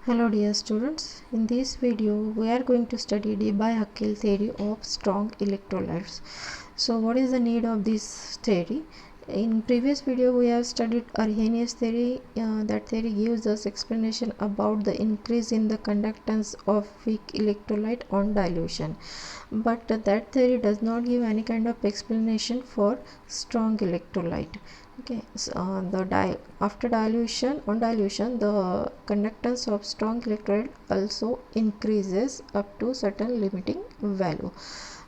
Hello dear students, in this video we are going to study Debye-Hückel theory of strong electrolytes. So what is the need of this theory? In previous video we have studied Arrhenius theory. That theory gives us explanation about the increase in the conductance of weak electrolyte on dilution. But that theory does not give any kind of explanation for strong electrolyte. Okay, so after dilution, on dilution, the conductance of strong electrolyte also increases up to certain limiting value.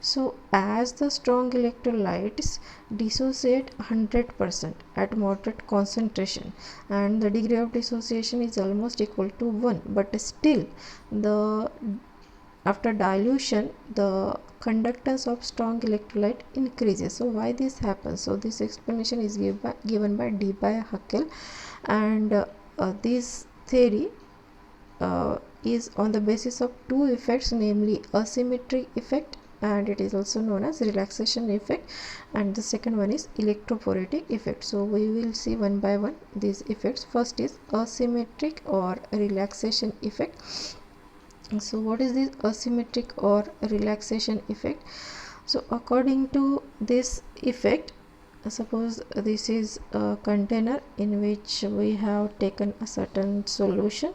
So as the strong electrolytes dissociate 100% at moderate concentration and the degree of dissociation is almost equal to 1, but still the after dilution the conductance of strong electrolyte increases. So why this happens? So this explanation is given by Debye-Hückel, and this theory is on the basis of two effects, namely asymmetric effect, and it is also known as relaxation effect, and the second one is electrophoretic effect. So we will see one by one these effects. First is asymmetric or relaxation effect. So what is this asymmetric or relaxation effect? So according to this effect, suppose this is a container in which we have taken a certain solution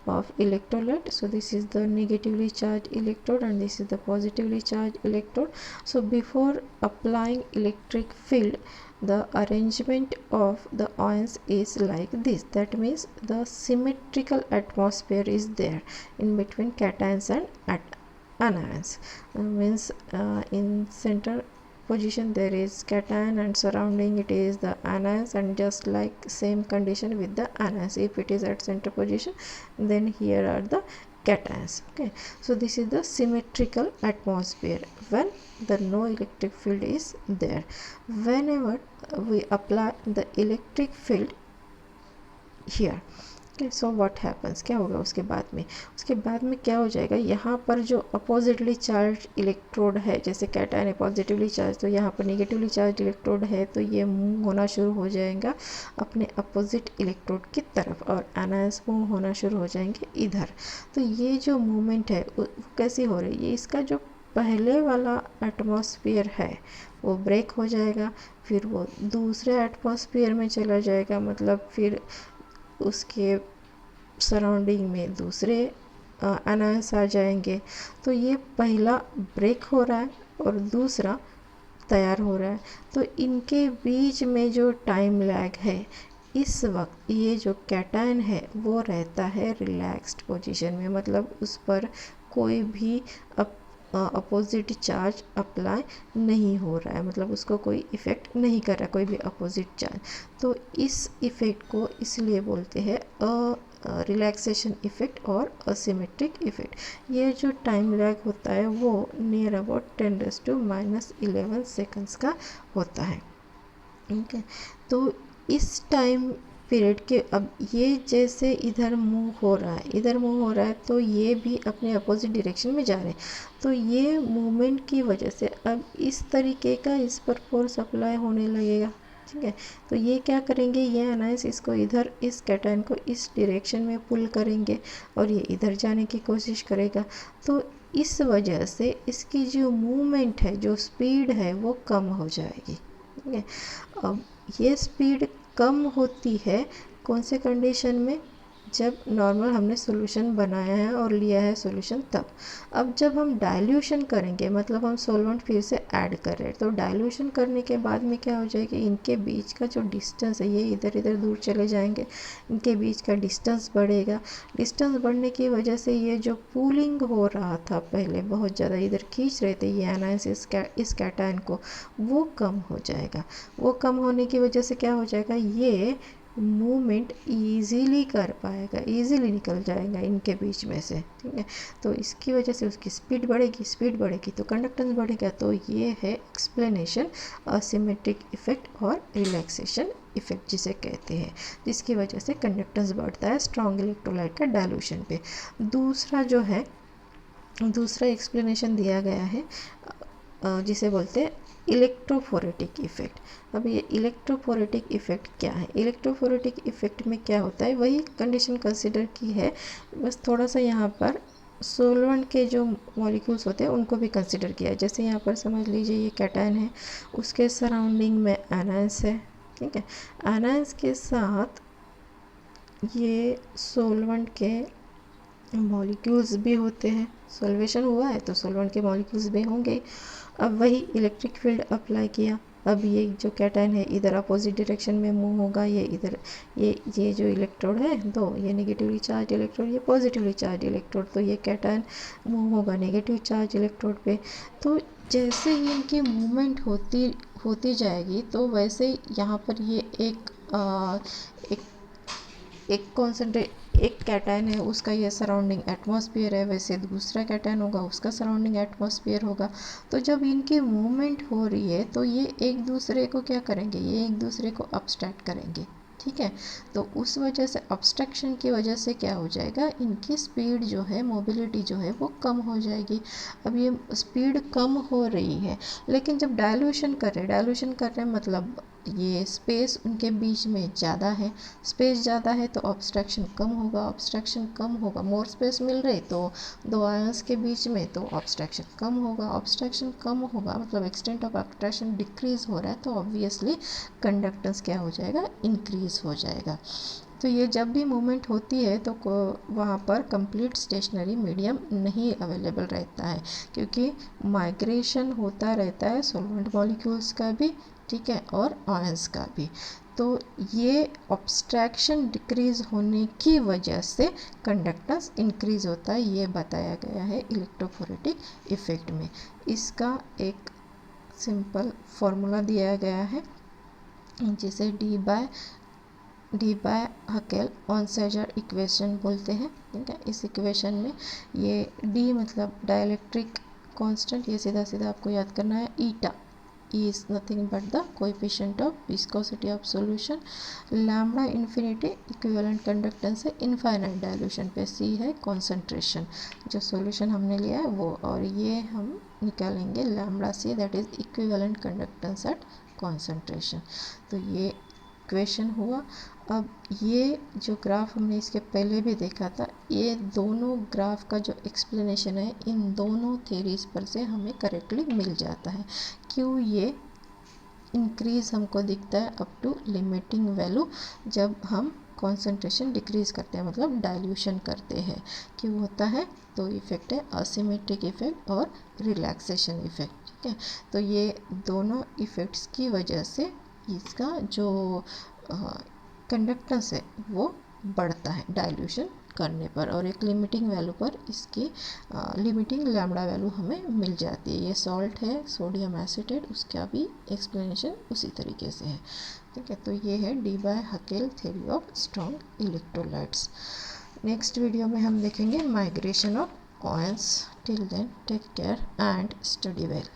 of electrolyte. So this is the negatively charged electrode and this is the positively charged electrode. So before applying electric field, the arrangement of the ions is like this. That means the symmetrical atmosphere is there in between cations and anions. Means in center position there is cation and surrounding it is the anions, and just like same condition with the anions, if it is at center position then here are the cations. Okay, so this is the symmetrical atmosphere when the no electric field is there. Whenever we apply the electric field here, okay, so what happens, क्या होगा उसके बाद में क्या हो जाएगा, यहाँ पर जो अपोजिटली चार्ज इलेक्ट्रोड है, जैसे कैटायन है पॉजिटिवली चार्ज, तो यहाँ पर नेगेटिवली चार्ज इलेक्ट्रोड है, तो ये मूव होना शुरू हो जाएगा अपने अपोजिट इलेक्ट्रोड की तरफ और एनायंस मूव होना शुरू हो जाएंगे इधर. तो ये जो मूवमेंट है वो कैसी हो रही है, इसका जो पहले वाला एटमॉस्फेयर है वो ब्रेक हो जाएगा, फिर वो दूसरे एटमॉस्फेयर में चला जाएगा, मतलब फिर उसके सराउंडिंग में दूसरे एनायंस आ जाएंगे. तो ये पहला ब्रेक हो रहा है और दूसरा तैयार हो रहा है. तो इनके बीच में जो टाइम लैग है, इस वक्त ये जो कैटायन है वो रहता है रिलैक्स्ड पोजीशन में, मतलब उस पर कोई भी अपोजिट चार्ज अप्लाई नहीं हो रहा है, मतलब उसको कोई इफ़ेक्ट नहीं कर रहा कोई भी अपोजिट चार्ज. तो इस इफ़ेक्ट को इसलिए बोलते हैं रिलैक्सेशन इफ़ेक्ट और असिमेट्रिक इफ़ेक्ट. ये जो टाइम लैग होता है वो नियर अबाउट 10⁻11 सेकंड्स का होता है. ओके, तो इस टाइम पीरियड के अब ये जैसे इधर मूव हो रहा है तो ये भी अपने अपोजिट डायरेक्शन में जा रहे हैं. तो ये मूवमेंट की वजह से अब इस तरीके का इस पर फोर्स अप्लाई होने लगेगा. ठीक है, तो ये क्या करेंगे, ये एनायंस इसको इधर, इस कैटायन को इस डायरेक्शन में पुल करेंगे और ये इधर जाने की कोशिश करेगा. तो इस वजह से इसकी जो मूवमेंट है, जो स्पीड है वो कम हो जाएगी. ठीक है, अब ये स्पीड कम होती है कौन से कंडीशन में, जब नॉर्मल हमने सॉल्यूशन बनाया है और लिया है सॉल्यूशन तब. अब जब हम डाइल्यूशन करेंगे, मतलब हम सॉल्वेंट फिर से ऐड कर रहे हैं, तो डाइल्यूशन करने के बाद में क्या हो जाएगा, इनके बीच का जो डिस्टेंस है ये इधर इधर दूर चले जाएंगे, इनके बीच का डिस्टेंस बढ़ेगा. डिस्टेंस बढ़ने की वजह से ये जो पूलिंग हो रहा था पहले, बहुत ज़्यादा इधर खींच रहे थे ये एनायंस इस कैटायन को, वो कम हो जाएगा. वो कम होने की वजह से क्या हो जाएगा, ये मूवमेंट ईजीली कर पाएगा, ईजीली निकल जाएगा इनके बीच में से. ठीक है, तो इसकी वजह से उसकी स्पीड बढ़ेगी तो कंडक्टेंस बढ़ेगा. तो ये है एक्सप्लेनेशन असिमेट्रिक इफेक्ट और रिलैक्सेशन इफेक्ट जिसे कहते हैं, जिसकी वजह से कंडक्टेंस बढ़ता है स्ट्रॉन्ग इलेक्ट्रोलाइट का डाइल्यूशन पे. दूसरा एक्सप्लेनेशन दिया गया है जिसे बोलते हैं इलेक्ट्रोफोरेटिक इफेक्ट। अब ये इलेक्ट्रोफोरेटिक इफेक्ट क्या है? इलेक्ट्रोफोरेटिक इफेक्ट में क्या होता है, वही कंडीशन कंसिडर की है, बस थोड़ा सा यहाँ पर सोलवेंट के जो मॉलिक्यूल्स होते हैं उनको भी कंसिडर किया है। जैसे यहाँ पर समझ लीजिए ये कैटायन है, उसके सराउंडिंग में एनायंस है, ठीक है। एनायंस के साथ ये सोलवेंट के मॉलिक्यूल्स भी होते हैं, सॉल्वेशन हुआ है तो सोलवेंट के मॉलिक्यूल्स भी होंगे। अब वही इलेक्ट्रिक फील्ड अप्लाई किया, अब ये जो कैटायन है इधर अपोजिट डायरेक्शन में मूव होगा, ये इधर ये जो इलेक्ट्रोड है दो, ये नेगेटिवली चार्ज इलेक्ट्रोड, ये पॉजिटिवली चार्ज इलेक्ट्रोड, तो ये कैटायन मूव होगा नेगेटिव चार्ज इलेक्ट्रोड पे। तो जैसे ही इनकी मूवमेंट होती जाएगी तो वैसे यहाँ पर ये एक कैटायन है, उसका ये सराउंडिंग एटमॉस्फेयर है, वैसे दूसरा कैटायन होगा उसका सराउंडिंग एटमॉस्फेयर होगा। तो जब इनकी मूवमेंट हो रही है तो ये एक दूसरे को क्या करेंगे, ये एक दूसरे को अब्स्ट्रैक्ट करेंगे, ठीक है। तो उस वजह से अब्स्ट्रैक्शन की वजह से क्या हो जाएगा, इनकी स्पीड जो है, मोबिलिटी जो है वो कम हो जाएगी। अब ये स्पीड कम हो रही है, लेकिन जब डायल्यूशन कर रहे हैं मतलब ये स्पेस उनके बीच में ज़्यादा है, स्पेस ज़्यादा है तो ऑब्स्ट्रक्शन कम होगा, मोर स्पेस मिल रही तो दो आयंस के बीच में, तो ऑब्स्ट्रक्शन कम होगा मतलब एक्सटेंट ऑफ ऑब्स्ट्रक्शन डिक्रीज हो रहा है, तो ऑब्वियसली कंडक्टेंस क्या हो जाएगा, इंक्रीज हो जाएगा। तो ये जब भी मूवमेंट होती है तो वहाँ पर कंप्लीट स्टेशनरी मीडियम नहीं अवेलेबल रहता है, क्योंकि माइग्रेशन होता रहता है सॉल्वेंट मॉलिक्यूल्स का भी, ठीक है, और आयंस का भी। तो ये ऑब्स्ट्रैक्शन डिक्रीज होने की वजह से कंडक्टेंस इंक्रीज होता है, ये बताया गया है इलेक्ट्रोफोरेटिक इफेक्ट में। इसका एक सिंपल फॉर्मूला दिया गया है जिसे डी बाय हकेल ऑनसेजर इक्वेशन बोलते हैं, ठीक है। इस इक्वेशन में ये डी मतलब डाइलेक्ट्रिक कांस्टेंट, ये सीधा सीधा आपको याद करना है, ईटा is nothing but the coefficient of viscosity of solution, lambda infinity equivalent conductance है इनफाइनाइट डायल्यूशन पे, सी है कॉन्सेंट्रेशन, जो सॉल्यूशन हमने लिया है वो, और ये हम निकालेंगे lambda C, that is equivalent conductance at concentration. तो ये इक्वेशन हुआ। अब ये जो ग्राफ हमने इसके पहले भी देखा था, ये दोनों ग्राफ का जो एक्सप्लेनेशन है इन दोनों थेरीज पर से हमें करेक्टली मिल जाता है। क्यों ये इंक्रीज हमको दिखता है अप टू लिमिटिंग वैल्यू जब हम कॉन्सेंट्रेशन डिक्रीज करते हैं, मतलब डाइल्यूशन करते हैं, क्यों होता है, तो इफेक्ट है असिमेट्रिक इफेक्ट और रिलैक्सेशन इफेक्ट, ठीक है। तो ये दोनों इफेक्ट्स की वजह से इसका जो कंडक्टेंस है वो बढ़ता है डाइल्यूशन करने पर, और एक लिमिटिंग वैल्यू पर इसकी लिमिटिंग लैम्बडा वैल्यू हमें मिल जाती है। ये सॉल्ट है सोडियम एसीटेट, उसका भी एक्सप्लेनेशन उसी तरीके से है, ठीक है। तो ये है Debye Huckel theory of strong electrolytes. Next video में हम देखेंगे migration of ions. Till then take care and study well.